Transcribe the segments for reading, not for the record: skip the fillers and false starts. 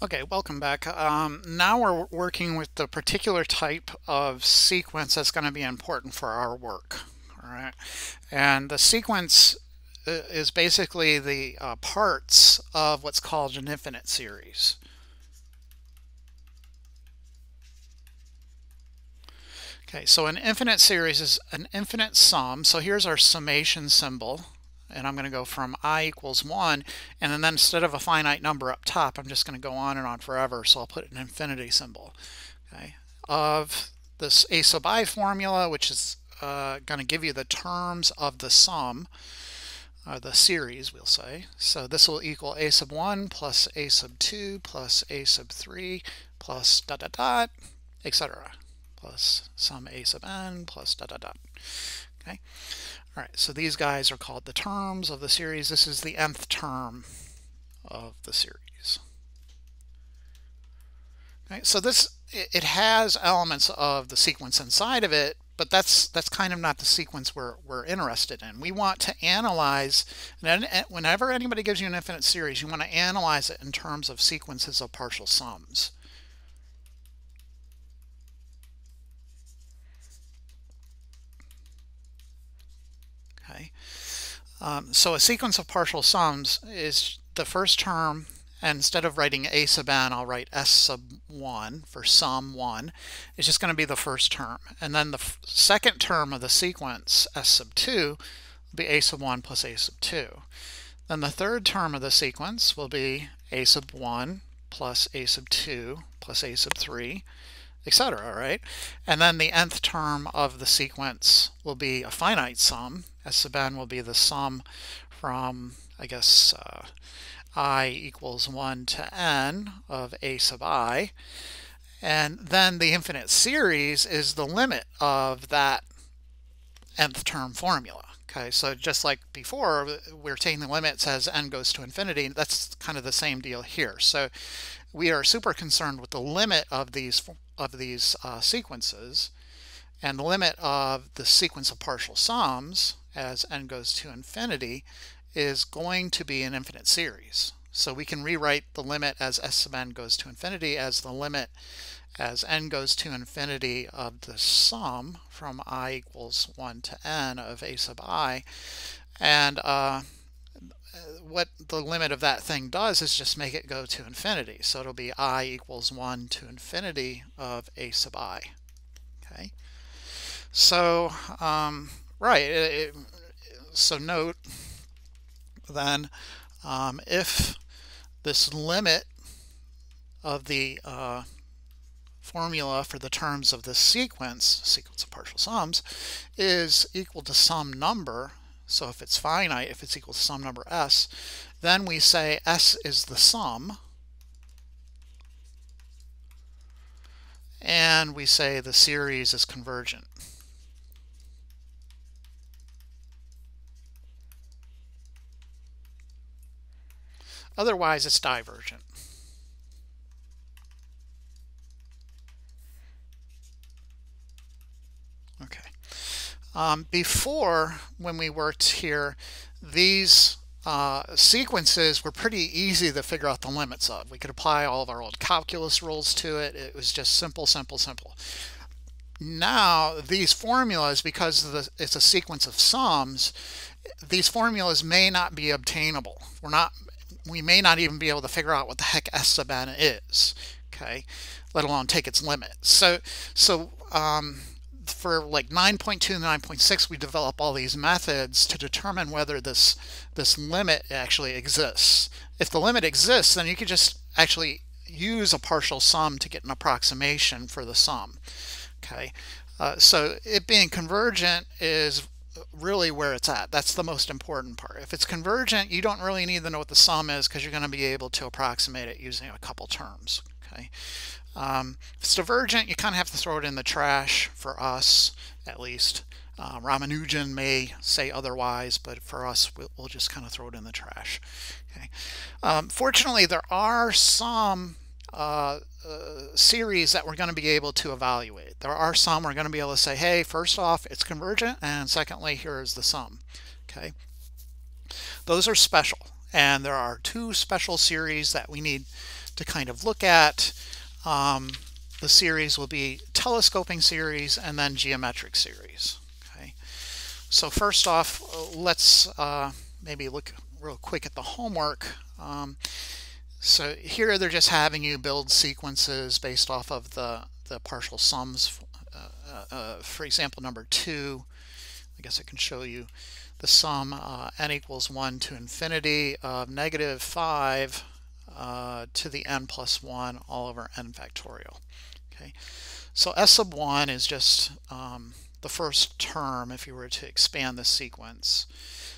Okay, welcome back. Now we're working with the particular type of sequence that's going to be important for our work. All right, and the sequence is basically the parts of what's called an infinite series. Okay, so an infinite series is an infinite sum. So here's our summation symbol. And I'm going to go from I equals 1, and then instead of a finite number up top, I'm just going to go on and on forever, so I'll put an infinity symbol. Okay, of this a sub I formula, which is going to give you the terms of the sum, the series, we'll say. So this will equal a sub 1 plus a sub 2 plus a sub 3 plus dot dot dot, etc. plus sum a sub n plus dot dot dot. Okay. All right, so these guys are called the terms of the series. This is the nth term of the series. Okay, so it has elements of the sequence inside of it, but that's kind of not the sequence we're interested in. We want to analyze, whenever anybody gives you an infinite series, you want to analyze it in terms of sequences of partial sums. Okay, so a sequence of partial sums is the first term, and instead of writing a sub n, I'll write s sub 1 for sum 1. It's just going to be the first term. And then the second term of the sequence, s sub 2, will be a sub 1 plus a sub 2. Then the third term of the sequence will be a sub 1 plus a sub 2 plus a sub 3, etc. Right? And then the nth term of the sequence will be a finite sum. S sub n will be the sum from, I guess, I equals 1 to n of a sub I. And then the infinite series is the limit of that nth term formula. Okay, so just like before, we're taking the limits as n goes to infinity. That's kind of the same deal here. So we are super concerned with the limit of these sequences, and the limit of the sequence of partial sums as n goes to infinity is going to be an infinite series. So we can rewrite the limit as s sub n goes to infinity as the limit as n goes to infinity of the sum from I equals 1 to n of a sub I. And what the limit of that thing does is just make it go to infinity. So it'll be I equals 1 to infinity of a sub I. Okay. So, so note then, if this limit of the formula for the terms of this sequence of partial sums, is equal to some number, so if it's finite, if it's equal to some number s, then we say s is the sum, and we say the series is convergent. Otherwise, it's divergent. Okay. Before, when we worked here, these sequences were pretty easy to figure out the limits of. We could apply all of our old calculus rules to it. It was just simple, simple, simple. Now, these formulas, because it's a sequence of sums, these formulas may not be obtainable. We may not even be able to figure out what the heck s sub n is, okay, let alone take its limit. So for like 9.2 and 9.6, we develop all these methods to determine whether this limit actually exists. If the limit exists, then you could just actually use a partial sum to get an approximation for the sum. Okay, so it being convergent is really where it's at. That's the most important part. If it's convergent, you don't really need to know what the sum is, because you're going to be able to approximate it using a couple terms. Okay. If it's divergent, you kind of have to throw it in the trash, for us at least. Ramanujan may say otherwise, but for us, we'll just kind of throw it in the trash. Okay. Fortunately, there are some series that we're going to be able to evaluate. There are some we're going to be able to say, hey, first off, it's convergent, and secondly, here is the sum. Okay, those are special, and there are two special series that we need to kind of look at. The series will be telescoping series and then geometric series. Okay, so first off, let's maybe look real quick at the homework. So here they're just having you build sequences based off of the partial sums. For example, number 2, I guess I can show you the sum n equals 1 to infinity of negative 5 to the n plus 1 all over n factorial. Okay, so s sub 1 is just the first term if you were to expand the sequence.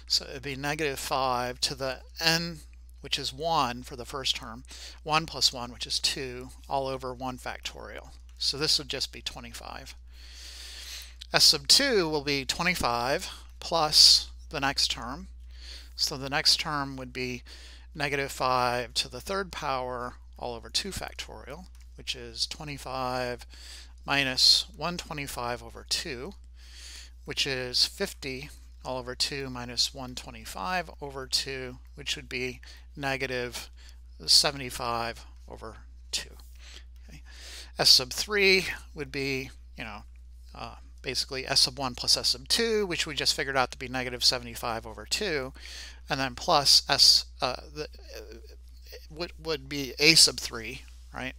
So it would be negative 5 to the n, which is 1 for the first term, 1 plus 1, which is 2, all over 1 factorial. So this would just be 25. S sub 2 will be 25 plus the next term. So the next term would be negative 5 to the third power all over 2 factorial, which is 25 minus 125 over 2, which is 50 all over 2 minus 125 over 2, which would be negative 75 over 2. Okay. S sub 3 would be, basically s sub 1 plus s sub 2, which we just figured out to be negative 75 over 2, and then plus would be a sub 3, right?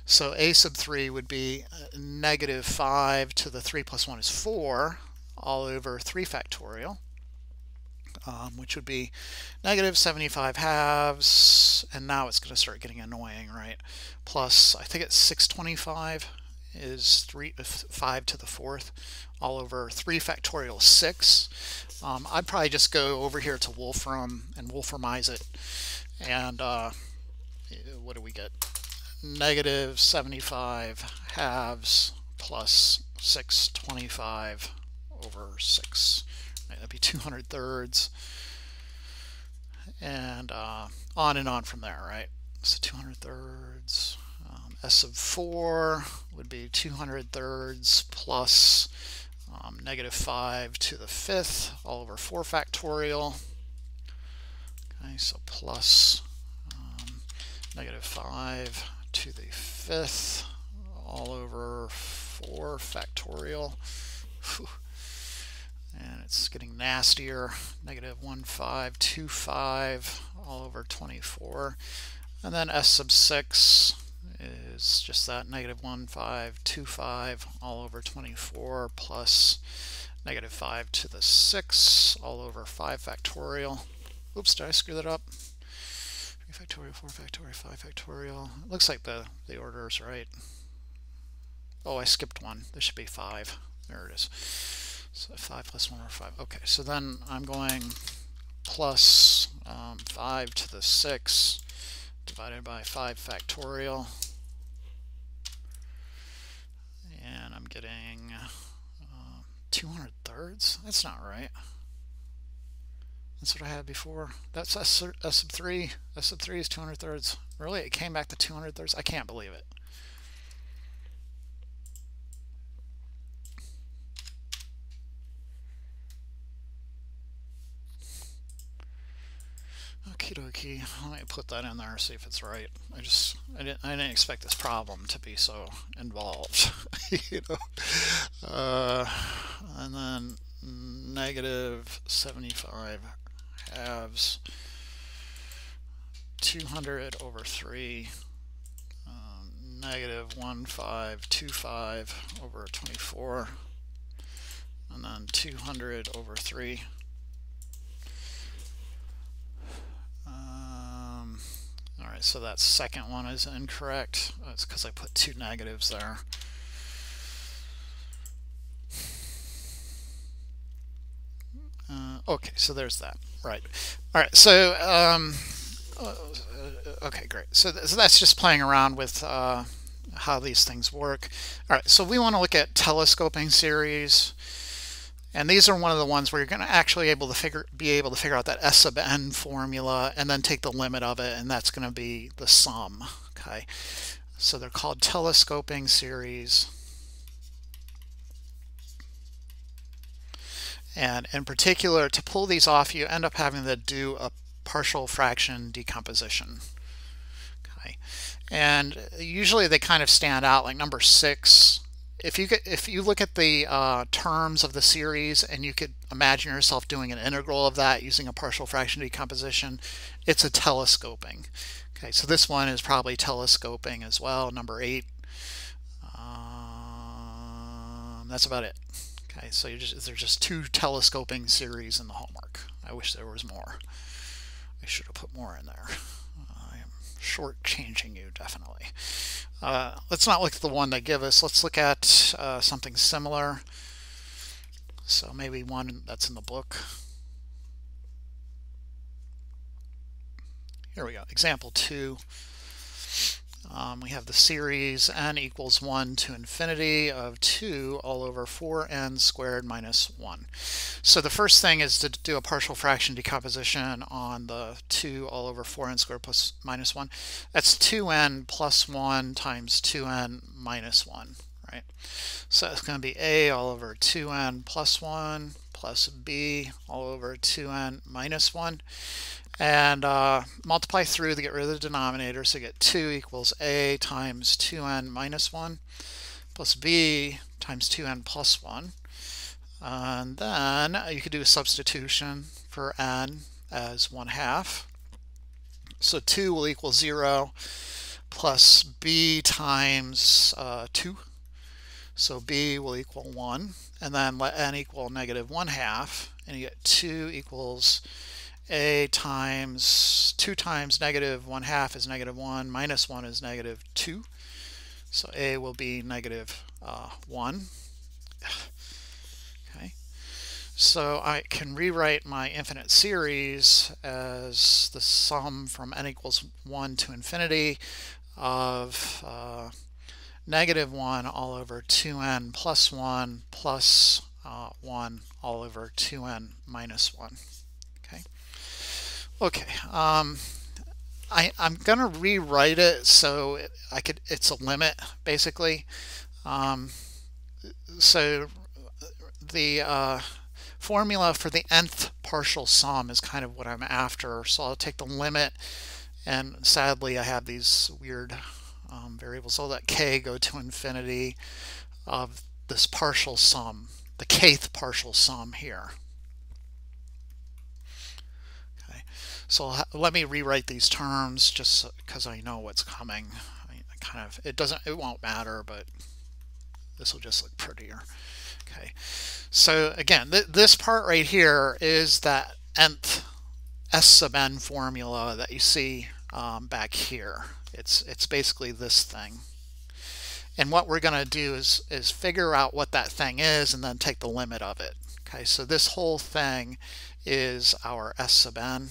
So a sub 3 would be negative 5 to the 3 plus 1 is 4 all over 3 factorial, which would be negative 75 halves, and now it's going to start getting annoying, right? Plus, I think it's 625 is 5 to the 4th all over 3 factorial 6. I'd probably just go over here to Wolfram and Wolframize it, and what do we get? Negative 75 halves plus 625 over 6. Right, that'd be 200 thirds, and on from there, right? So 200 thirds. S sub 4 would be 200 thirds plus negative 5 to the 5th all over 4 factorial. Okay, so plus negative 5 to the 5th all over 4 factorial. Whew. And it's getting nastier. Negative 1525 all over 24. And then s sub 6 is just that, negative 1525 all over 24 plus negative 5 to the 6 all over 5 factorial. Oops, did I screw that up? 3 factorial, 4 factorial, 5 factorial. It looks like the order is right. Oh, I skipped one. This should be 5. There it is. So 5 plus 1 over 5. Okay, so then I'm going plus 5 to the 6 divided by 5 factorial. And I'm getting 200 thirds. That's not right. That's what I had before. That's S sub 3. S sub 3 is 200 thirds. Really? It came back to 200 thirds? I can't believe it. Okie dokie. Let me put that in there, see if it's right. I didn't expect this problem to be so involved. And then negative 75 halves 200 over 3 negative 1525 over 24, and then 200 over 3. Alright, so that second one is incorrect. It's because I put 2 negatives there. Okay, so there's that. Right. Alright, so okay, great. So that's just playing around with how these things work. Alright, so we want to look at telescoping series. And these are one of the ones where you're going to actually be able to figure out that S sub n formula and then take the limit of it, and that's going to be the sum. Okay, so they're called telescoping series. And in particular, to pull these off, you end up having to do a partial fraction decomposition. Okay, and usually they kind of stand out, like number 6. If you look at the terms of the series and you could imagine yourself doing an integral of that using a partial fraction decomposition, it's a telescoping. Okay, so this one is probably telescoping as well, number 8. That's about it. Okay, so there's just 2 telescoping series in the homework. I wish there was more. I should have put more in there. I am shortchanging you, definitely. Let's not look at the one they give us. Let's look at something similar. So maybe one that's in the book. Here we go. Example 2. We have the series n equals 1 to infinity of 2 all over 4n squared minus 1. So the first thing is to do a partial fraction decomposition on the 2 all over 4n squared plus minus 1. That's 2n plus 1 times 2n minus 1, right? So it's going to be a all over 2n plus 1 plus b all over 2n minus 1. And multiply through to get rid of the denominator, so you get 2 equals a times 2n minus 1 plus b times 2n plus 1. And then you could do a substitution for n as 1/2. So 2 will equal 0 plus b times 2. So b will equal 1. And then let n equal negative 1/2. And you get 2 equals a times 2 times negative 1/2 is negative 1, minus 1 is negative 2. So a will be negative 1. Okay, so I can rewrite my infinite series as the sum from n equals 1 to infinity of negative 1 all over 2n plus 1 plus 1 all over 2n minus 1. Okay, I'm going to rewrite it so it's a limit, basically. So the formula for the nth partial sum is kind of what I'm after. So I'll take the limit, and sadly I have these weird variables. I'll let k go to infinity of this partial sum, the kth partial sum here. So let me rewrite these terms just because I know what's coming. It won't matter, but this will just look prettier. Okay, so again, this part right here is that nth S sub n formula that you see back here. It's basically this thing. And what we're going to do is figure out what that thing is and then take the limit of it. Okay, so this whole thing is our S sub n.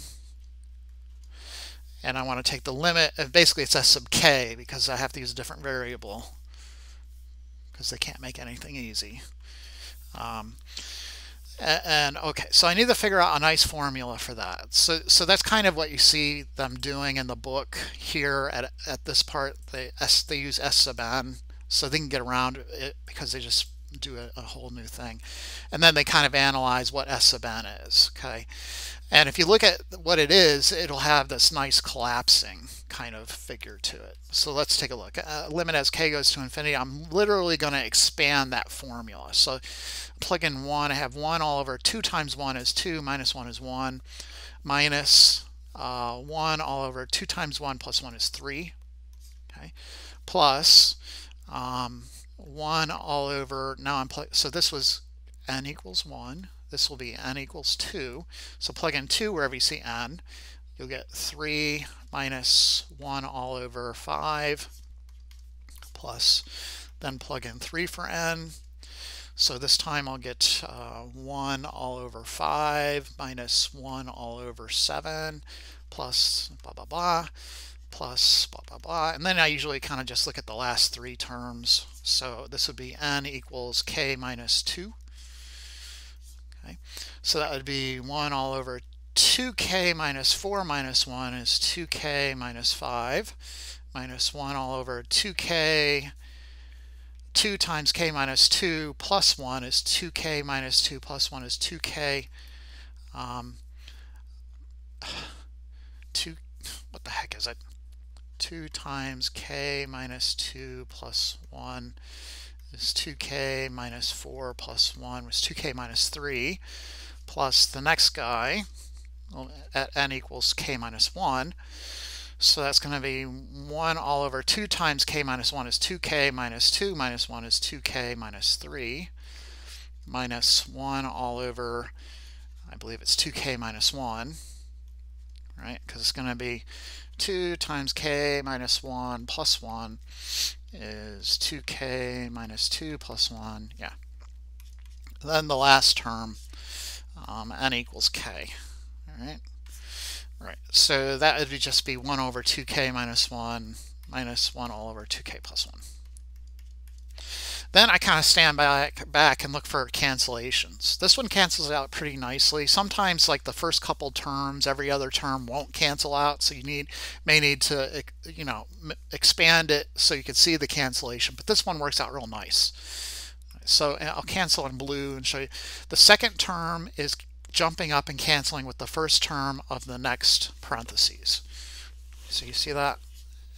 And I want to take the limit, basically it's S sub k, because I have to use a different variable because they can't make anything easy. Okay, so I need to figure out a nice formula for that. So that's kind of what you see them doing in the book here at this part. They use S sub n, so they can get around it because they just do a whole new thing. And then they kind of analyze what S sub n is, okay? And if you look at what it is, it'll have this nice collapsing kind of figure to it. So let's take a look. Limit as k goes to infinity. I'm literally going to expand that formula. So plug in 1. I have 1 all over 2 times 1 is 2, minus 1 is 1, minus 1 all over 2 times 1 plus 1 is 3. Okay, plus 1 all over, so this was n equals 1. This will be n equals 2. So plug in 2 wherever you see n. You'll get 3 minus 1 all over 5 plus, then plug in 3 for n. So this time I'll get 1 all over 5 minus 1 all over 7 plus blah, blah, blah, plus blah, blah, blah. And then I usually kind of just look at the last 3 terms. So this would be n equals k minus 2. Okay, so that would be 1 all over 2k minus 4 minus 1 is 2k minus 5 minus 1 all over 2k, 2 times k minus 2 plus 1 is 2k minus 2 plus 1 is 2k. 2, what the heck is it? 2 times k minus 2 plus 1 is 2k minus 4 plus 1 was 2k minus 3 plus the next guy at n equals k minus 1. So that's going to be 1 all over 2 times k minus 1 is 2k minus 2 minus 1 is 2k minus 3 minus 1 all over, I believe it's 2k minus 1, right? Because it's going to be 2 times k minus 1 plus 1 is 2k minus 2 plus 1, yeah. Then the last term, n equals k, all right? Right, so that would just be 1 over 2k minus 1 minus 1 all over 2k plus 1. Then I kind of stand back and look for cancellations. This one cancels out pretty nicely. Sometimes, like the first couple terms, every other term won't cancel out, so you may need to, you know, expand it so you can see the cancellation. But this one works out real nice. So I'll cancel in blue and show you. The second term is jumping up and canceling with the first term of the next parentheses. So you see that?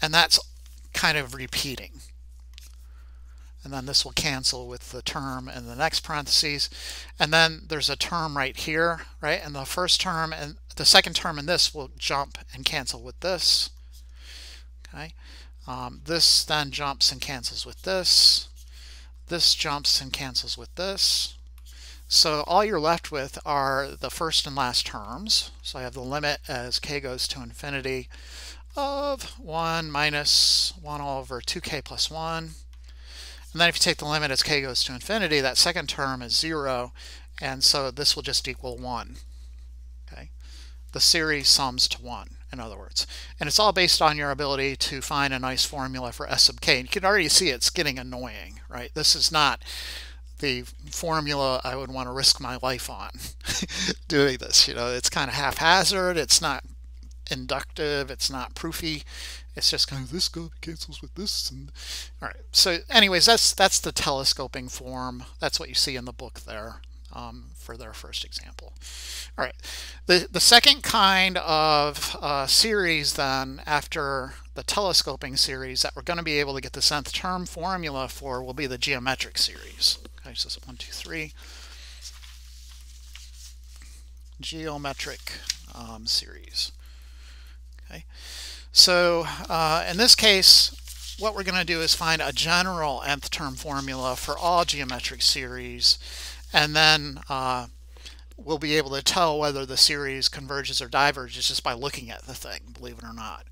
And that's kind of repeating. And then this will cancel with the term in the next parentheses. And then there's a term right here, right? And the first term and the second term in this will jump and cancel with this. Okay. This then jumps and cancels with this. This jumps and cancels with this. So all you're left with are the first and last terms. So I have the limit as k goes to infinity of 1 minus 1 all over 2k plus 1. And then if you take the limit as k goes to infinity, that second term is 0, and so this will just equal 1. Okay? The series sums to 1, in other words. And it's all based on your ability to find a nice formula for s sub k. And you can already see it's getting annoying, right? This is not the formula I would want to risk my life on doing this. You know, it's kind of haphazard, it's not inductive, it's not proofy, it's just kind of this cancels with this. And all right, so anyways, that's the telescoping form. That's what you see in the book there for their first example. All right, the second kind of series then after the telescoping series that we're going to be able to get this nth term formula for will be the geometric series. Okay, so 1, 2, 3. Geometric series. Okay, so in this case, what we're going to do is find a general nth term formula for all geometric series, and then we'll be able to tell whether the series converges or diverges just by looking at the thing, believe it or not.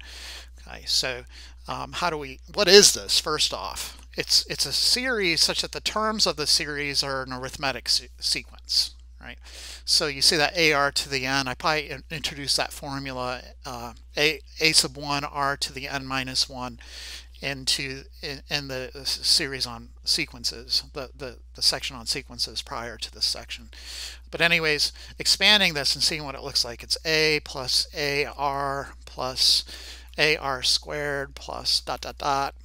Okay, so what is this? First off, it's a series such that the terms of the series are an arithmetic sequence, right? So you see that AR to the n, I probably introduced that formula, a sub 1 r to the n minus 1 in the series on sequences, the section on sequences prior to this section. But anyways, expanding this and seeing what it looks like, it's a plus ar plus ar squared plus dot dot dot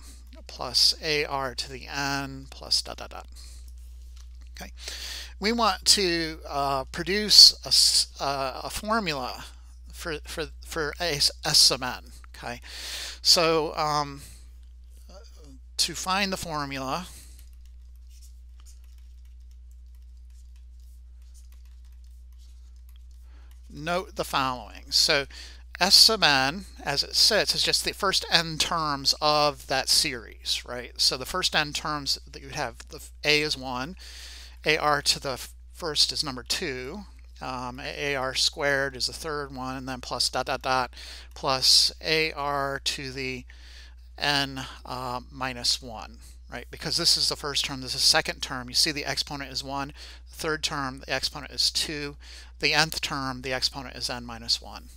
plus ar to the n plus dot dot dot. Okay, we want to produce a formula for s sub n. Okay, so to find the formula, note the following. So S sub n, as it sits, is just the first n terms of that series, right? So the first n terms that you would have, the a is 1, ar to the first is number 2, ar squared is the third one, and then plus dot dot dot plus ar to the n minus 1, right? Because this is the first term, this is the second term. You see the exponent is 1, the third term, the exponent is 2, the nth term, the exponent is n minus 1.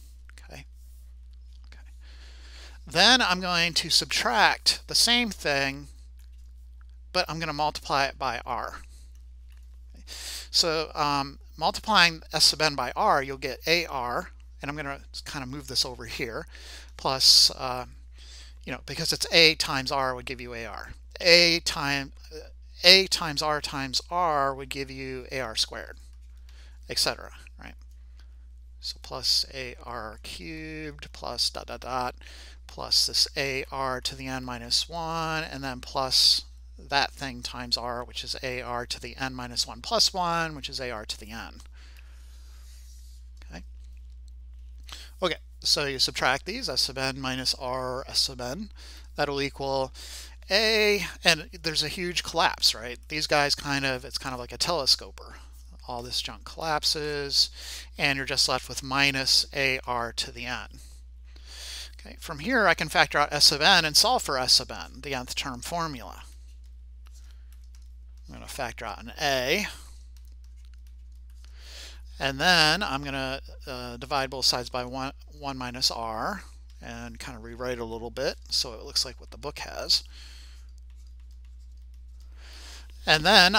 Then I'm going to subtract the same thing, but I'm going to multiply it by r. So multiplying s sub n by r, you'll get ar, and I'm going to kind of move this over here, plus, you know, because it's a times r would give you ar. A times r would give you ar squared, etc. Right? So plus AR cubed plus dot dot dot plus this AR to the n minus 1, and then plus that thing times R, which is AR to the n minus 1 plus 1, which is AR to the n. Okay, so you subtract these, S sub n minus R S sub n. That'll equal A, and there's a huge collapse, right? These guys it's kind of like a telescoper. All this junk collapses, and you're just left with minus AR to the n. Okay, from here I can factor out S sub n and solve for S sub n, the nth term formula. I'm going to factor out an A. And then I'm going to divide both sides by 1 minus R and kind of rewrite a little bit so it looks like what the book has. And then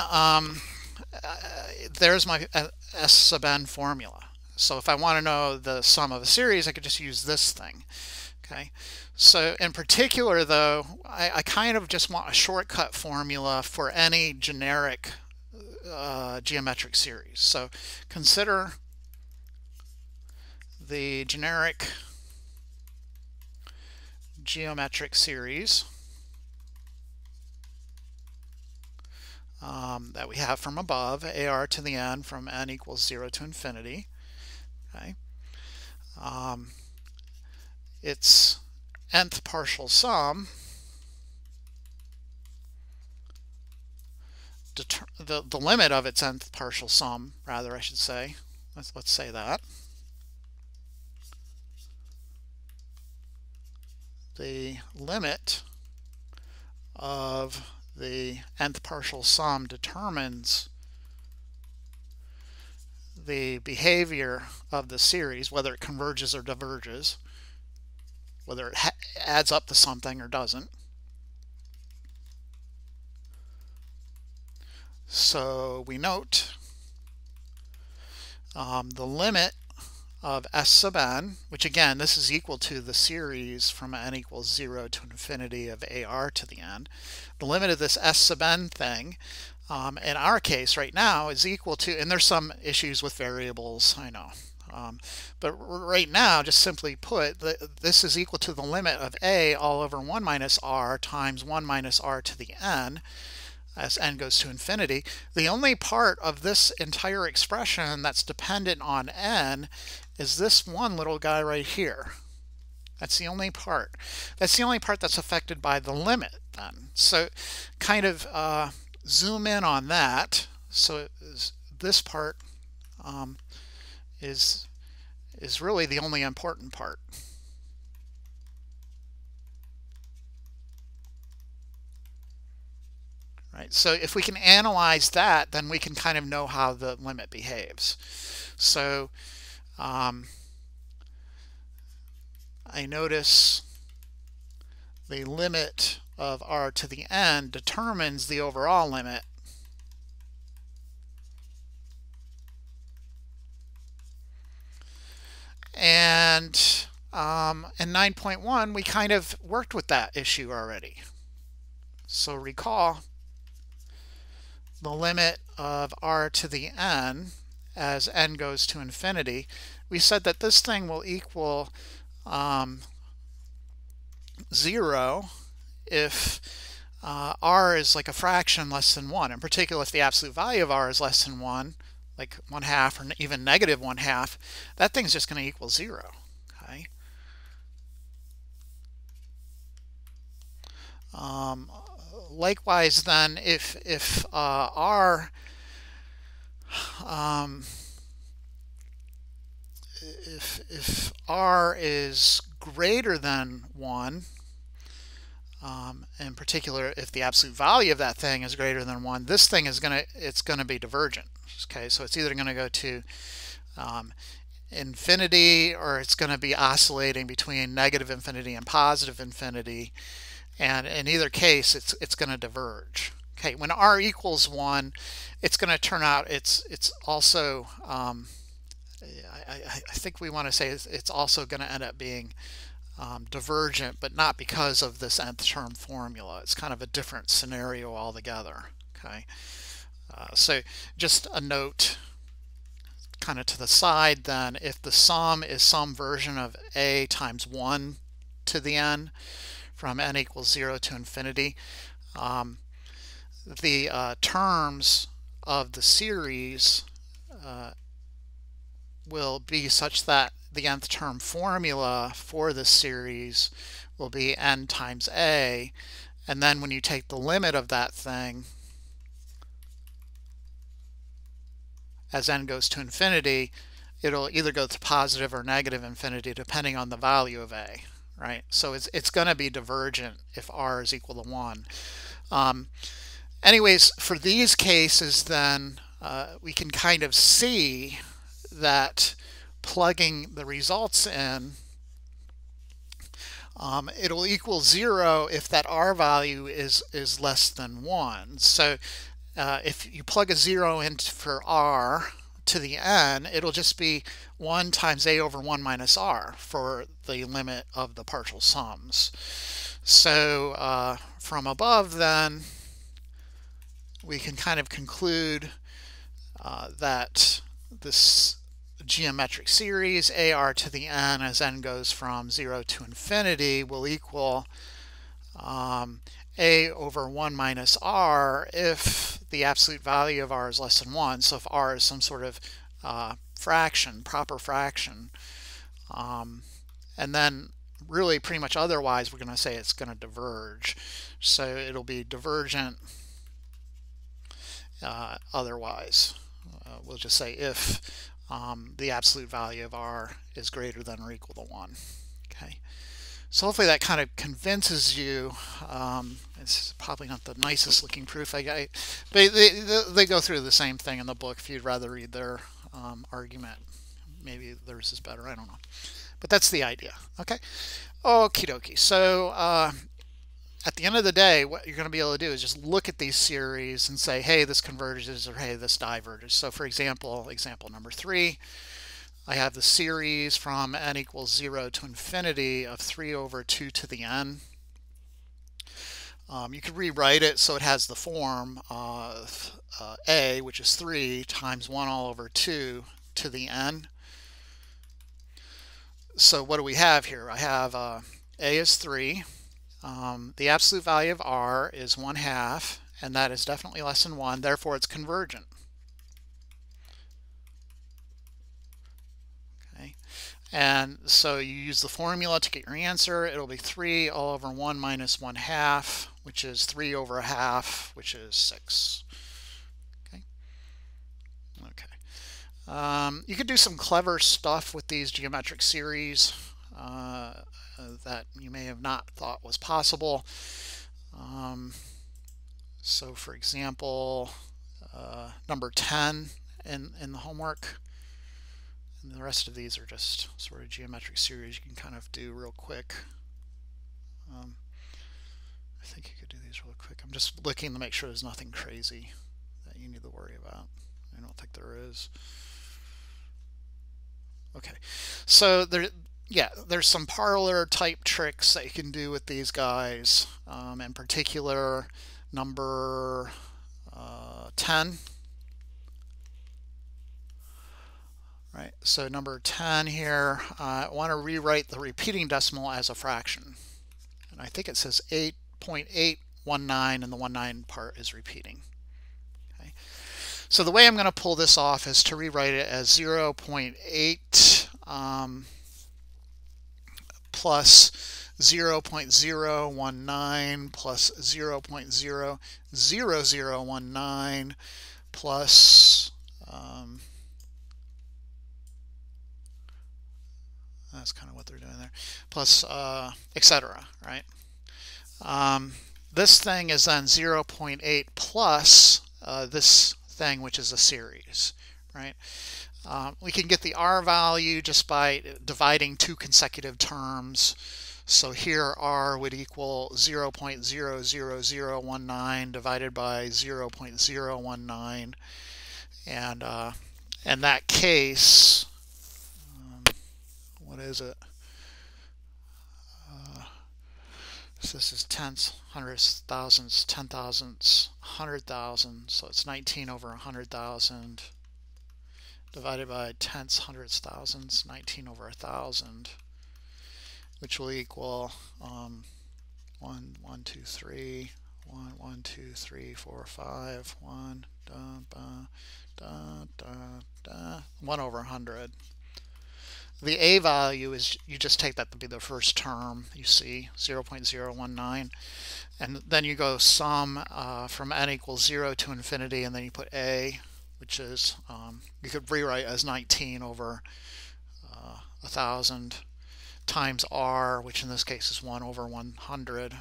there's my S sub n formula. So if I want to know the sum of a series, I could just use this thing. Okay. So in particular, though, I kind of just want a shortcut formula for any generic geometric series. So consider the generic geometric series that we have from above, AR to the n from n equals 0 to infinity. Okay. Its nth partial sum, the limit of its nth partial sum, rather, I should say. Let's say that. The limit of the nth partial sum determines the behavior of the series, whether it converges or diverges, whether it adds up to something or doesn't. So we note the limit of S sub n, which again, this is equal to the series from n equals 0 to infinity of AR to the n. The limit of this S sub n thing, in our case right now, is equal to, and there's some issues with variables, I know. But right now, just simply put, this is equal to the limit of A all over 1 minus R times 1 minus R to the n, as n goes to infinity. The only part of this entire expression that's dependent on n is this one little guy right here. That's the only part. That's the only part that's affected by the limit then. So kind of zoom in on that. So this part is really the only important part. Right? So if we can analyze that, then we can kind of know how the limit behaves. So I notice the limit of R to the n determines the overall limit. And in 9.1, we kind of worked with that issue already. So recall the limit of R to the n as n goes to infinity. We said that this thing will equal 0 if R is like a fraction less than 1. In particular, if the absolute value of R is less than 1, like 1/2 or even negative 1/2, that thing's just going to equal 0. Okay. Likewise, then, if R if R is greater than 1, in particular, if the absolute value of that thing is greater than 1, this thing is going to be divergent. Okay, so it's either going to go to infinity, or it's going to be oscillating between negative infinity and positive infinity, and in either case, it's going to diverge. Okay, when R equals 1, it's going to turn out it's also I think we want to say it's also going to end up being divergent, but not because of this nth term formula. It's kind of a different scenario altogether. Okay, so just a note kind of to the side, then if the sum is some version of a times 1 to the n from n equals 0 to infinity, the terms of the series will be such that the nth term formula for this series will be n times a, and then when you take the limit of that thing as n goes to infinity, it'll either go to positive or negative infinity depending on the value of a, right? So it's going to be divergent if r is equal to 1. Anyways, for these cases then we can kind of see that plugging the results in, it'll equal 0 if that r value is less than 1. So if you plug a 0 in for r to the n, it'll just be 1 times a over 1 minus r for the limit of the partial sums. So from above then, we can kind of conclude that this geometric series ar to the n as n goes from 0 to infinity will equal a over 1 minus r if the absolute value of r is less than 1. So if r is some sort of fraction, proper fraction, and then really pretty much otherwise we're going to say it's going to diverge. So it'll be divergent otherwise. We'll just say if the absolute value of r is greater than or equal to 1. Okay. So hopefully that kind of convinces you. It's probably not the nicest looking proof I got, but they go through the same thing in the book. If you'd rather read their argument, maybe theirs is better, I don't know. But that's the idea. Okay. Okie dokie. So at the end of the day, what you're going to be able to do is just look at these series and say, hey, this converges, or hey, this diverges. So for example, example number 3, I have the series from n equals 0 to infinity of 3 over 2 to the n. You could rewrite it so it has the form of a, which is 3, times 1 all over 2 to the n. So what do we have here? I have a is 3. The absolute value of r is 1/2, and that is definitely less than 1. Therefore, it's convergent. Okay, and so you use the formula to get your answer. It'll be 3 all over 1 minus 1/2, which is 3 over 1/2, which is 6. Okay. Okay. You could do some clever stuff with these geometric series that you may have not thought was possible. So for example, number 10 in the homework, and the rest of these are just sort of geometric series you can kind of do real quick. I think you could do these real quick. I'm just looking to make sure there's nothing crazy that you need to worry about. I don't think there is. Okay, so there's some parlor type tricks that you can do with these guys. In particular, number 10. Right, so number 10 here, I want to rewrite the repeating decimal as a fraction. And I think it says 8.819, and the 19 part is repeating. Okay. So the way I'm going to pull this off is to rewrite it as 0.8 plus 0.019 plus 0.00019 plus that's kind of what they're doing there, plus etc. Right? This thing is then 0.8 plus this thing, which is a series, right? We can get the r value just by dividing two consecutive terms. So here r would equal 0.00019 divided by 0.019, and in that case, what is it? So this is tenths, hundredths, thousandths, 10 thousandths, 100,000. So it's 19 over 100,000. divided by tenths, hundredths, thousandths, 19 over 1,000, which will equal 1, 1, 2, 3, 1, 1, 2, 3, 4, 5, 1, da, da, da, da, da, 1 over 100. The A value is, you just take that to be the first term, you see, 0.019. And then you go sum from n equals 0 to infinity, and then you put A, which is, you could rewrite as 19 over 1,000 times R, which in this case is 1 over 100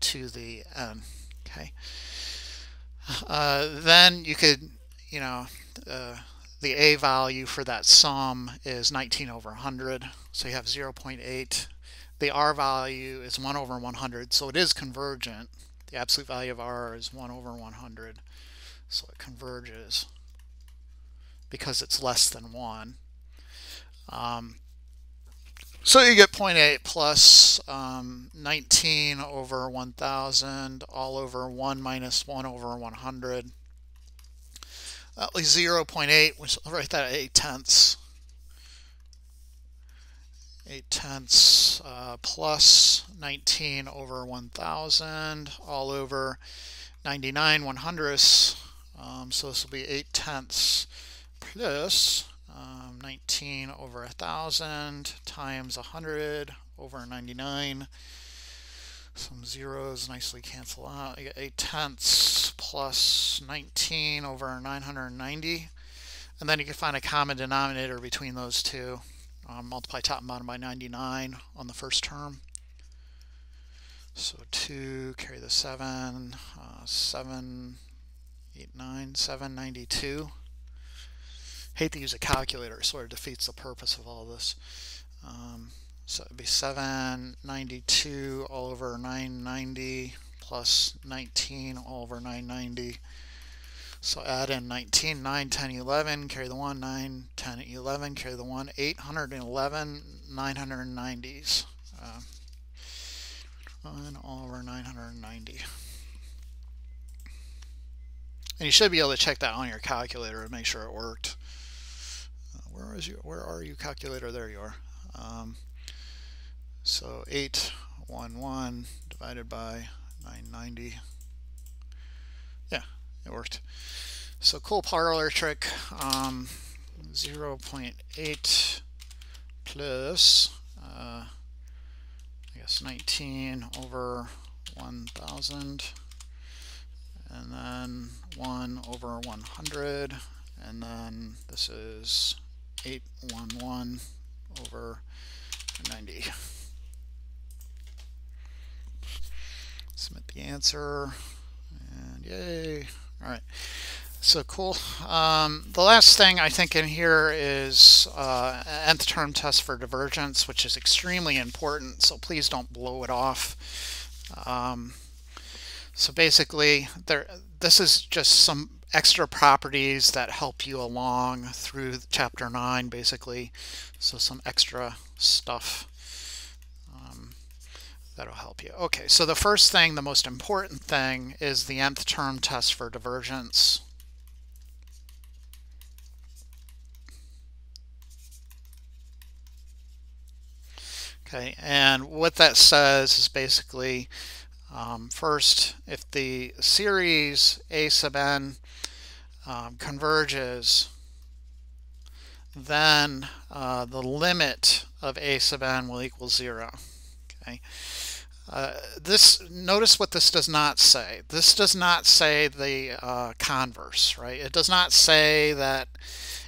to the n. Okay. Then you could, the A value for that sum is 19 over 100, so you have 0.8. The R value is 1 over 100, so it is convergent. The absolute value of R is 1 over 100, so it converges because it's less than 1. So you get 0.8 plus 19 over 1,000 all over 1 minus 1 over 100. That leaves 0.8, which I'll write that at 8 tenths. 8 tenths plus 19 over 1,000 all over 99 100ths. So this will be 8 tenths plus 19 over 1,000 times 100 over 99. Some zeros nicely cancel out. You get 8 tenths plus 19 over 990. And then you can find a common denominator between those two. Multiply top and bottom by 99 on the first term. So 2, carry the 7, 7, 8, 9, 792. Hate to use a calculator, it sort of defeats the purpose of all this. So it would be 792 all over 990 plus 19 all over 990. So add in 19, 9, 10, 11, carry the 1, 9, 10, 11, carry the 1, 811 990s. 1 all over 990. And you should be able to check that on your calculator and make sure it worked. Where are you, calculator? There you are. So 811 divided by 990. Yeah, it worked. So cool parlor trick. 0.8 plus I guess 19 over 1,000, and then 1 over 100, and then this is 811 over 90. Submit the answer, and yay. All right, so cool. The last thing I think in here is nth term test for divergence, which is extremely important, so please don't blow it off. So basically, this is just some extra properties that help you along through chapter 9, basically. So some extra stuff that'll help you. Okay, so the first thing, the most important thing, is the nth term test for divergence. Okay, and what that says is basically, first, if the series A sub n converges, then the limit of A sub n will equal 0. Okay. Notice what this does not say. This does not say the converse, right? It does not say that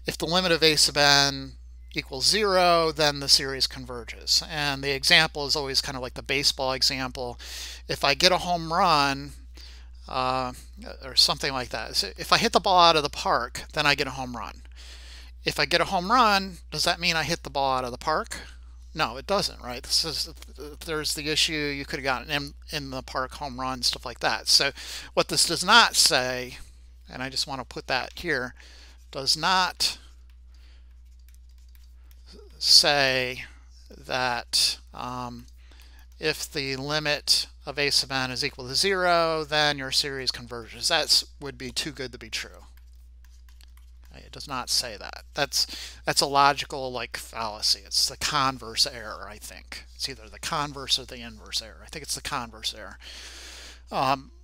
if the limit of A sub n equals 0, then the series converges. And the example is always kind of like the baseball example. If I get a home run, or something like that. So if I hit the ball out of the park, then I get a home run. If I get a home run, does that mean I hit the ball out of the park? No, it doesn't, right? There's the issue, you could have gotten in the park home run, stuff like that. So what this does not say, and I just want to put that here, does not say that if the limit of A sub n is equal to 0, then your series converges. That would be too good to be true. Okay, it does not say that. That's a logical like fallacy. It's the converse error, I think. It's either the converse or the inverse error. I think it's the converse error.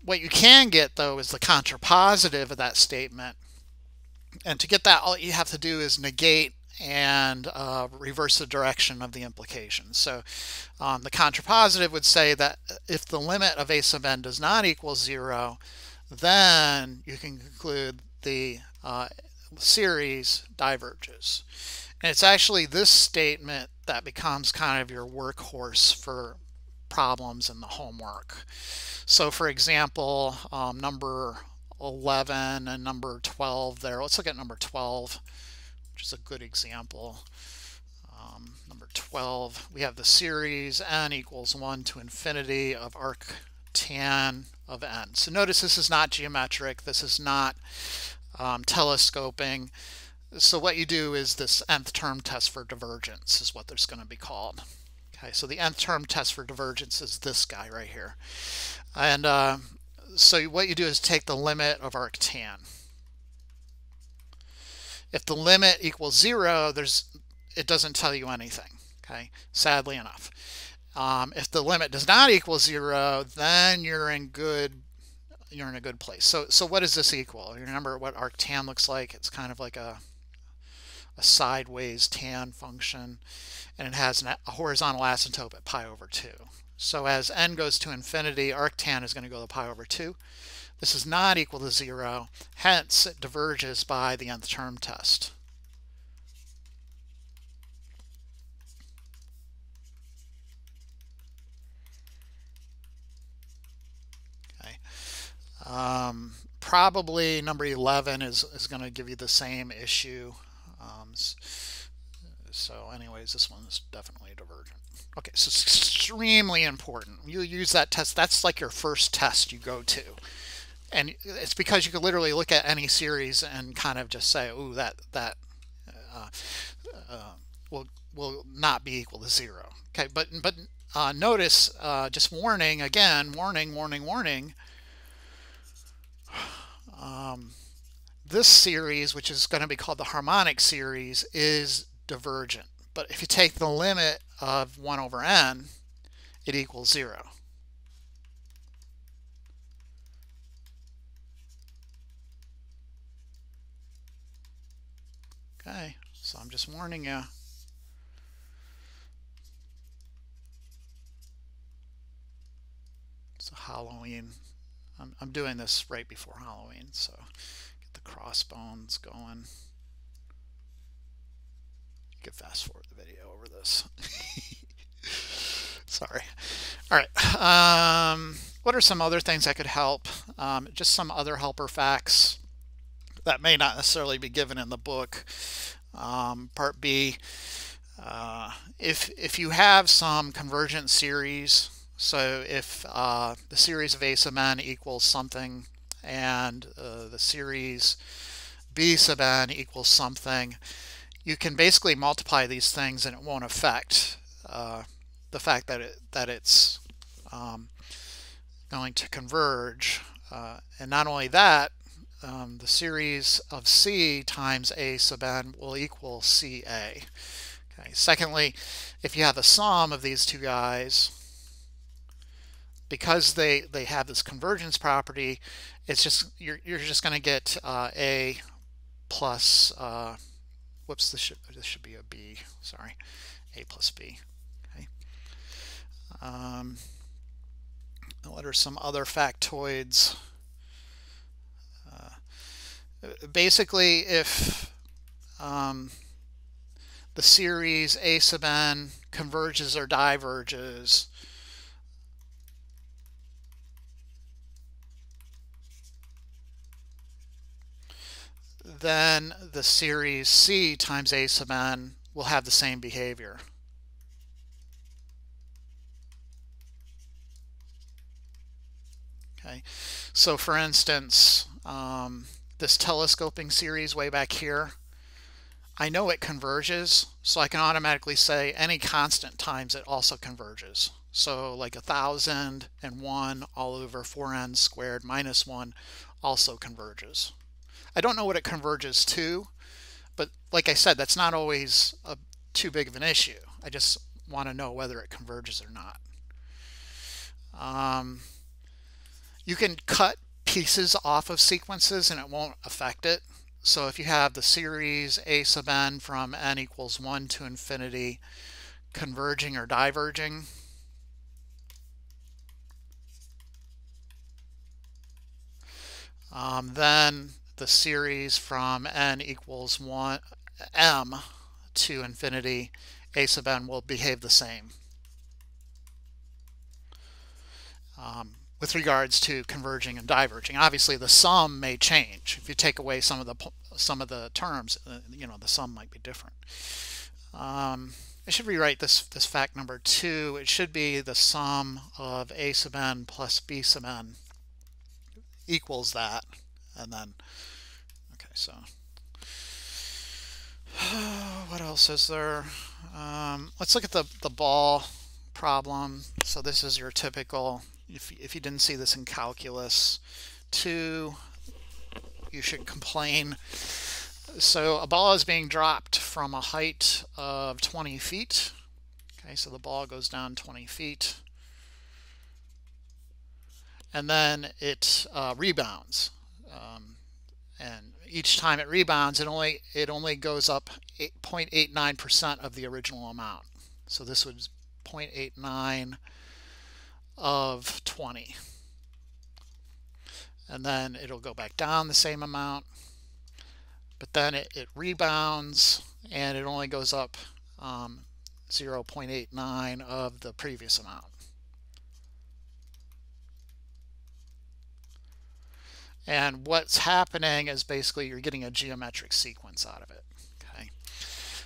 What you can get though is the contrapositive of that statement. And to get that, all you have to do is negate and reverse the direction of the implication. So the contrapositive would say that if the limit of a sub n does not equal 0, then you can conclude the series diverges. And it's actually this statement that becomes kind of your workhorse for problems in the homework. So for example, number 11 and number 12 there. Let's look at number 12, which is a good example. Number 12, we have the series n equals 1 to infinity of arctan of n. So notice this is not geometric. This is not telescoping. So what you do is this nth term test for divergence is what there's going to be called. Okay, so the nth term test for divergence is this guy right here. And so what you do is take the limit of arctan. If the limit equals 0, it doesn't tell you anything. Okay, sadly enough. If the limit does not equal 0, then you're in a good place. So what does this equal? You remember what arctan looks like? It's kind of like a sideways tan function, and it has a horizontal asymptote at pi over 2. So as n goes to infinity, arctan is going to go to pi over 2. This is not equal to 0, hence it diverges by the nth term test. Okay. Probably number 11 is going to give you the same issue. So anyways, this one's definitely divergent. Okay, so it's extremely important. You use that test. That's like your first test you go to. And it's because you could literally look at any series and kind of just say, ooh, that will not be equal to 0. Okay, but notice, just warning again, warning. This series, which is going to be called the harmonic series, is divergent. But if you take the limit of 1 over n, it equals 0. Okay, so I'm just warning you. So Halloween, I'm doing this right before Halloween, so get the crossbones going. You can fast forward the video over this. Sorry. All right. What are some other things that could help? Just some other helper facts that may not necessarily be given in the book. Part B, if you have some convergent series, so if the series of a sub n equals something and the series b sub n equals something, you can basically multiply these things and it won't affect the fact that it's going to converge. And not only that, the series of c times a sub n will equal ca. Okay. Secondly, if you have a sum of these two guys, because they have this convergence property, it's just you're just going to get a plus whoops, this should be a b, sorry, a plus b. Okay. What are some other factoids? Basically, if the series a sub n converges or diverges, then the series c times a sub n will have the same behavior. Okay, so for instance, this telescoping series way back here, I know it converges, so I can automatically say any constant times it also converges. So like 1001 all over 4n² minus 1 also converges. I don't know what it converges to, But like I said, that's not always too big of an issue. I just want to know whether it converges or not. You can cut pieces off of sequences and it won't affect it. So if you have the series a sub n from n equals 1 to infinity converging or diverging, then the series from n equals 1 m to infinity a sub n will behave the same. With regards to converging and diverging, obviously the sum may change. If you take away some of the terms, the sum might be different. I should rewrite this fact number 2. It should be the sum of a sub n plus b sub n equals that, and then okay. So what else is there? Let's look at the ball problem. So this is your typical. If you didn't see this in calculus 2, you should complain. So a ball is being dropped from a height of 20 feet. Okay, so the ball goes down 20 feet. And then it rebounds. And each time it rebounds, it only goes up 0.89% of the original amount. So this was 0.89 of 20. And then it'll go back down the same amount. But then it rebounds and it only goes up 0.89 of the previous amount. And what's happening is basically you're getting a geometric sequence out of it. Okay,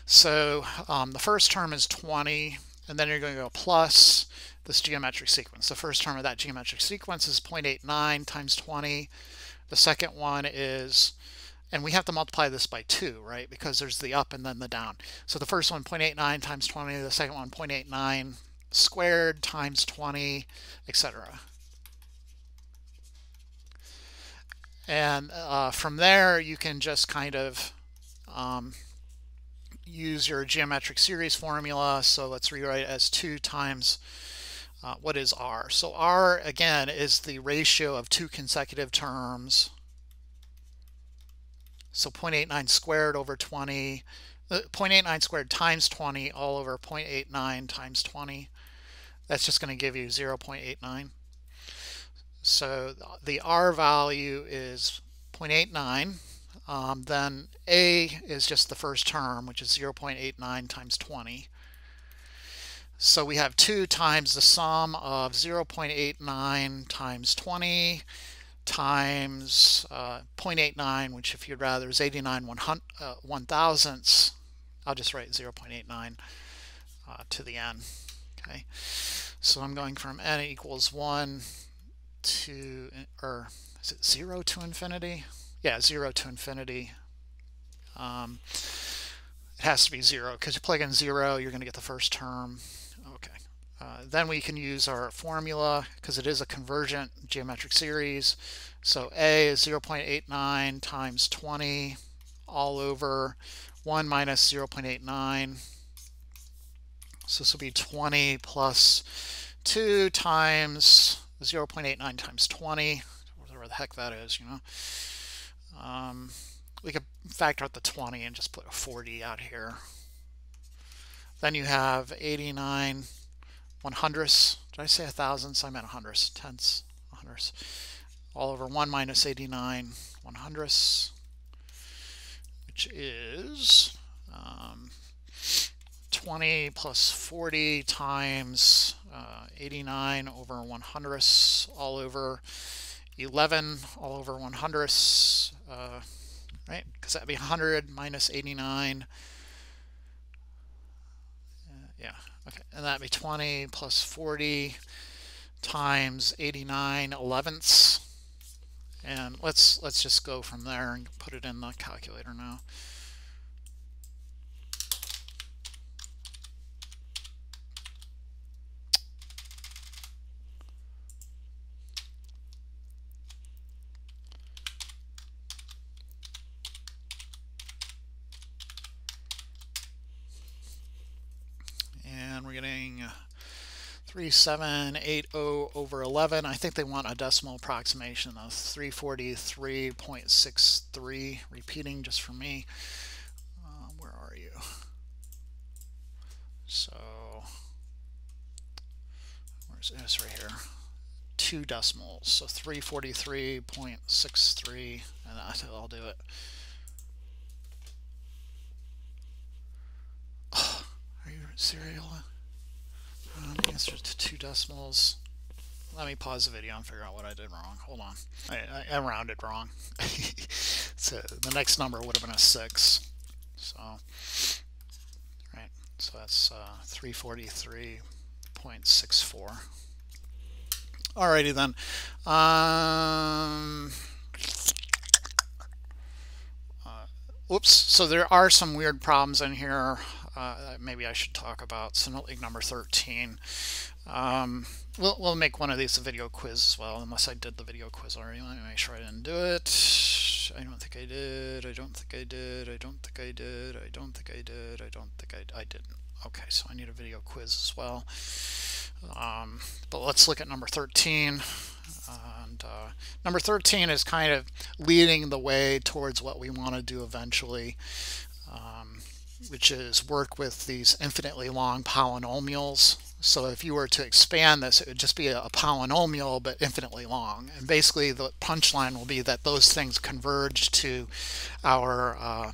so the first term is 20, and then you're going to go plus this geometric sequence. The first term of that geometric sequence is 0.89 times 20. The second one is, and we have to multiply this by 2, right? Because there's the up and then the down. So the first one 0.89 times 20, the second one 0.89 squared times 20, etc. And from there, you can just kind of use your geometric series formula. So let's rewrite it as 2 times what is r? So r, again, is the ratio of 2 consecutive terms. So 0.89 squared over 20, 0.89 squared times 20 all over 0.89 times 20. That's just going to give you 0.89. So the r value is 0.89. Then a is just the first term, which is 0.89 times 20. So we have 2 times the sum of 0.89 times 20 times 0.89, which if you'd rather is 89 1,000ths. I'll just write 0.89 to the n. Okay, so I'm going from n equals 1 to, or is it 0 to infinity? Yeah, 0 to infinity. It has to be 0 because you plug in 0, you're going to get the first term. Okay. Then we can use our formula because it is a convergent geometric series. So a is 0.89 times 20 all over 1 minus 0.89. So this will be 20 plus 2 times 0.89 times 20, whatever the heck that is, we could factor out the 20 and just put a 40 out here. Then you have 89 100ths. Did I say 1,000ths? I meant 100ths. Tenths, 100ths. All over 1 minus 89 100ths, which is 20 plus 40 times 89 over 100ths all over 11 all over 100ths, right? Because that'd be 100 minus 89. Yeah, okay, and that'd be 20 plus 40 times 89 11ths. And let's just go from there and put it in the calculator now. 3780 over 11. I think they want a decimal approximation of 343.63. Repeating just for me. Where are you? So, where's this? Right here. 2 decimals. So 343.63, and I'll do it. Oh, are you serial? The answer to 2 decimals. Let me pause the video and figure out what I did wrong. Hold on. I rounded wrong. So the next number would have been a 6. So, right. So that's 343.64. Alrighty then. Oops. So there are some weird problems in here. Maybe I should talk about. So note like number 13. We'll make one of these a video quiz as well, unless I did the video quiz already. Let me make sure I didn't do it. I don't think I did. I don't think I did. I don't think I did. I don't think I did. I don't think I didn't. Okay, so I need a video quiz as well. But let's look at number 13. And number 13 is kind of leading the way towards what we want to do eventually, which is work with these infinitely long polynomials. So if you were to expand this, it would just be a polynomial, but infinitely long. And basically the punchline will be that those things converge to our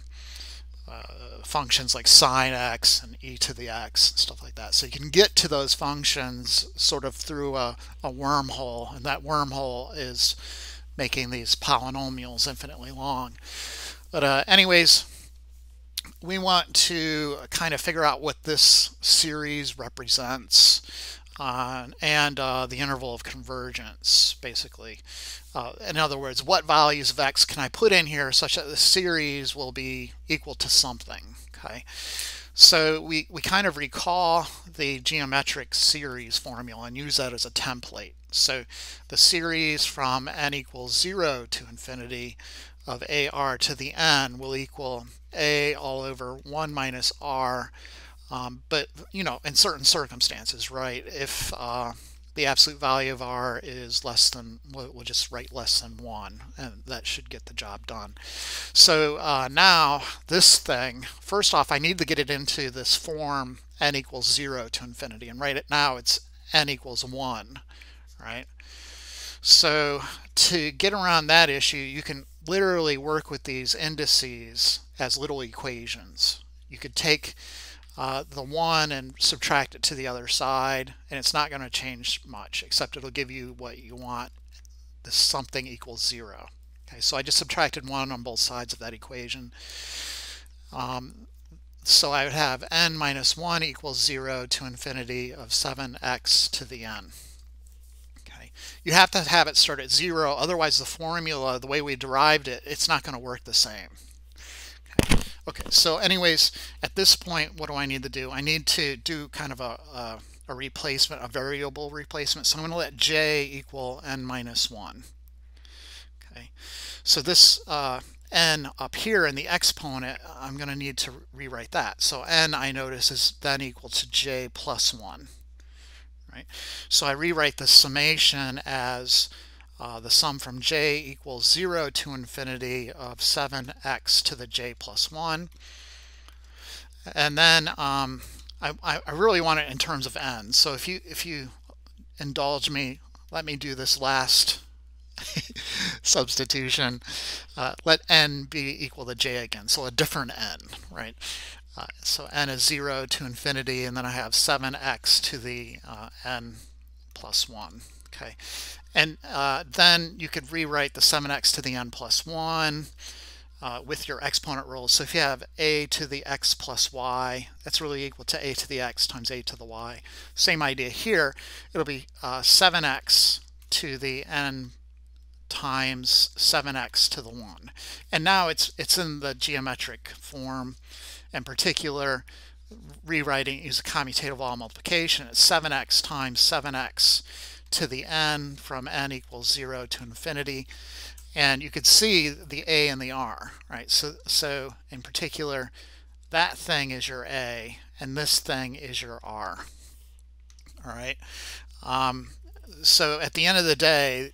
functions like sine x and e to the x and stuff like that. So you can get to those functions sort of through a wormhole, and that wormhole is making these polynomials infinitely long. But anyways, we want to kind of figure out what this series represents, and the interval of convergence, basically. In other words, what values of x can I put in here such that the series will be equal to something? Okay, so we kind of recall the geometric series formula and use that as a template. So the series from n equals 0 to infinity of ar to the n will equal a all over 1 minus r. But, you know, in certain circumstances, right, if the absolute value of r is less than, we'll just write less than 1, and that should get the job done. So now this thing, first off, I need to get it into this form n equals 0 to infinity, and right now it's n equals 1, right? So to get around that issue, you can literally work with these indices as little equations. You could take the 1 and subtract it to the other side, and it's not going to change much, except it'll give you what you want, this something equals 0. Okay, so I just subtracted 1 on both sides of that equation. So I would have n minus 1 equals 0 to infinity of 7x to the n. Okay, you have to have it start at 0, otherwise the formula, the way we derived it, it's not going to work the same. Okay, so anyways, at this point, what do I need to do? I need to do kind of a replacement, a variable replacement. So I'm going to let j equal n minus 1. Okay, so this n up here in the exponent, I'm going to need to rewrite that. So n, I notice, is then equal to j plus 1. Right? So I rewrite the summation as the sum from j equals 0 to infinity of 7x to the j plus 1. And then I really want it in terms of n. So if you indulge me, let me do this last substitution. Let n be equal to j again, so a different n, right? So n is 0 to infinity, and then I have 7x to the n plus 1. Okay, and then you could rewrite the 7x to the n plus 1 with your exponent rule. So if you have a to the x plus y, that's really equal to a to the x times a to the y. Same idea here. It'll be 7x to the n times 7x to the 1. And now it's in the geometric form. In particular, rewriting is a commutative law of multiplication. It's 7x times 7x to the n from n equals 0 to infinity. And you could see the a and the r, right? So in particular, that thing is your a, and this thing is your r. all right? So at the end of the day,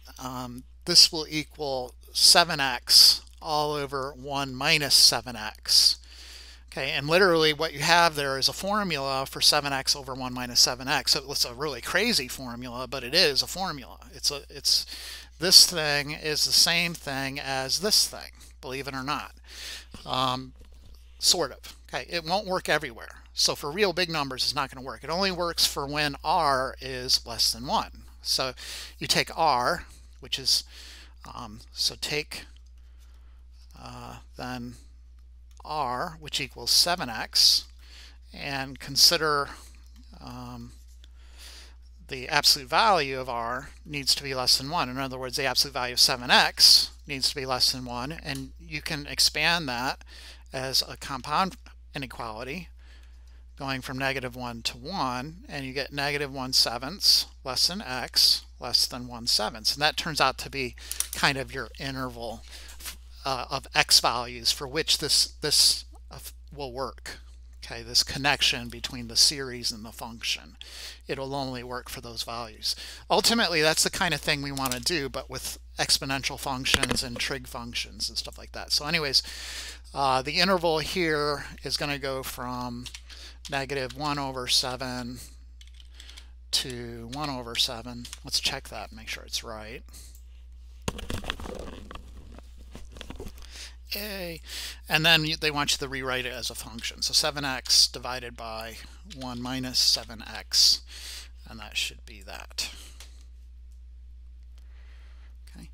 this will equal 7x all over 1 minus 7x. Okay, and literally what you have there is a formula for 7x over 1 minus 7x. So it's a really crazy formula, but it is a formula. This thing is the same thing as this thing, believe it or not. Sort of. Okay, it won't work everywhere. So for real big numbers, it's not going to work. It only works for when r is less than 1. So you take r, which is, so take then r, which equals 7x, and consider the absolute value of r needs to be less than 1. In other words, the absolute value of 7x needs to be less than 1, and you can expand that as a compound inequality going from -1 to 1, and you get -1/7 less than x less than 1/7. And that turns out to be kind of your interval of x values for which this will work. Okay, this connection between the series and the function. It'll only work for those values. Ultimately, that's the kind of thing we want to do, but with exponential functions and trig functions and stuff like that. So anyways, the interval here is going to go from -1/7 to 1/7. Let's check that and make sure it's right. Yay. And then they want you to rewrite it as a function. So 7x divided by 1 minus 7x, and that should be that. Okay.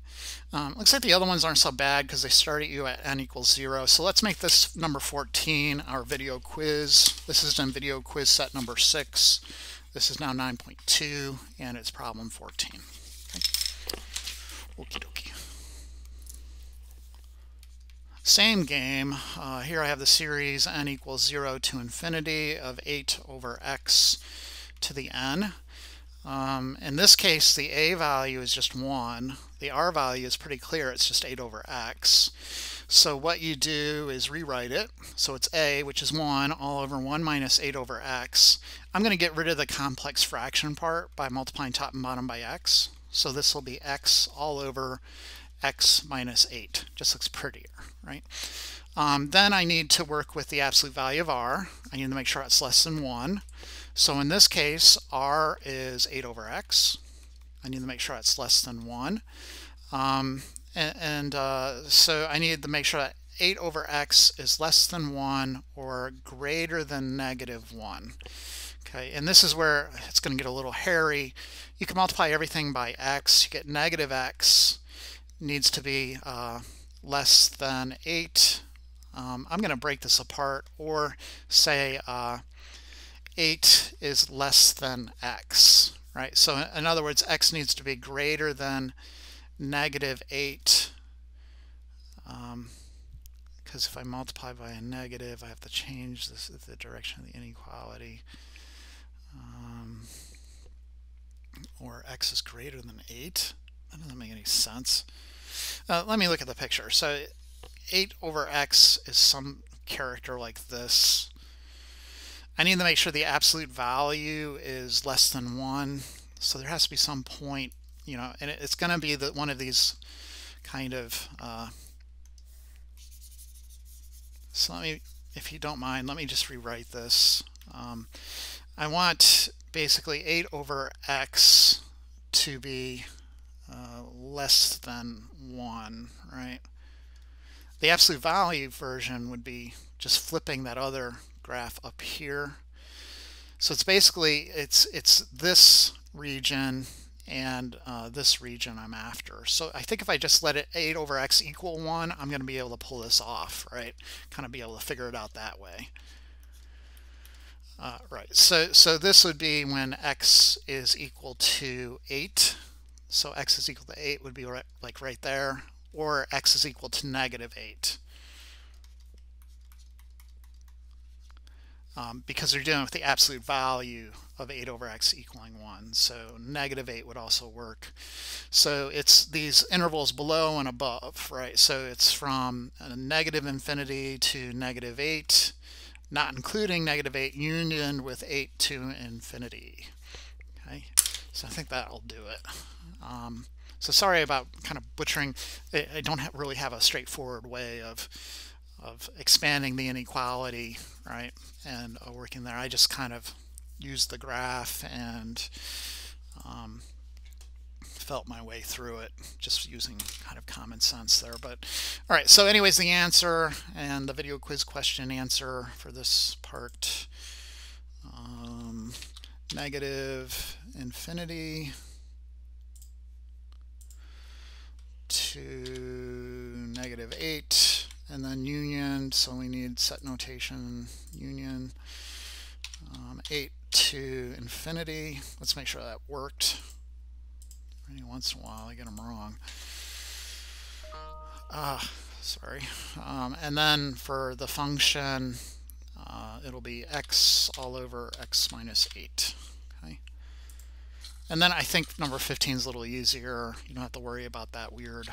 Looks like the other ones aren't so bad because they start at you at n equals 0. So let's make this number 14 our video quiz. This is in video quiz set number 6. This is now 9.2, and it's problem 14. Okay. Okie dokie. Same game. Here I have the series n equals 0 to infinity of 8 over x to the n. In this case, the a value is just 1. The r value is pretty clear. It's just 8 over x. So what you do is rewrite it. So it's a, which is 1, all over 1 minus 8 over x. I'm going to get rid of the complex fraction part by multiplying top and bottom by x. So this will be x all over x minus 8. Just looks prettier, right? Then I need to work with the absolute value of r. I need to make sure it's less than 1. So in this case, r is 8 over x. I need to make sure it's less than 1. So I need to make sure that 8 over x is less than 1 or greater than -1. Okay, and this is where it's going to get a little hairy. You can multiply everything by x. You get -x needs to be less than 8. I'm going to break this apart, or say 8 is less than x, right? So in other words, x needs to be greater than -8, because if I multiply by a negative, I have to change the direction of the inequality. Or x is greater than 8. That doesn't make any sense. Let me look at the picture. So 8 over x is some character like this. I need to make sure the absolute value is less than 1. So there has to be some point, you know, and it's going to be one of these kind of... so let me, if you don't mind, let me just rewrite this. I want basically 8 over x to be less than 1, right? The absolute value version would be just flipping that other graph up here. So it's basically it's this region and this region I'm after. So I think if I just let it 8 over x equal 1, I'm going to be able to pull this off, right? Kind of be able to figure it out that way. Right. So this would be when x is equal to 8. So x is equal to 8 would be like right there, or x is equal to -8. Because they're dealing with the absolute value of 8 over x equaling 1. So -8 would also work. So it's these intervals below and above, right? So it's from -infinity to -8, not including -8 union with 8 to infinity. Okay. So I think that'll do it. So sorry about kind of butchering. I don't really have a straightforward way of expanding the inequality, right, and working there. I just kind of used the graph and felt my way through it, just using kind of common sense there. But all right, so anyways, the answer and the video quiz question answer for this part, negative infinity to negative 8, and then union, so we need set notation, union, 8 to infinity. Let's make sure that worked. Every once in a while I get them wrong. Sorry. And then for the function, it'll be x all over x minus 8. Okay. And then I think number 15 is a little easier. You don't have to worry about that weird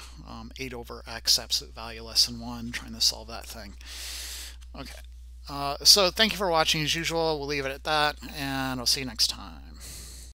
8 over x, absolute value less than 1, trying to solve that thing. Okay. So thank you for watching as usual. We'll leave it at that, and I'll see you next time.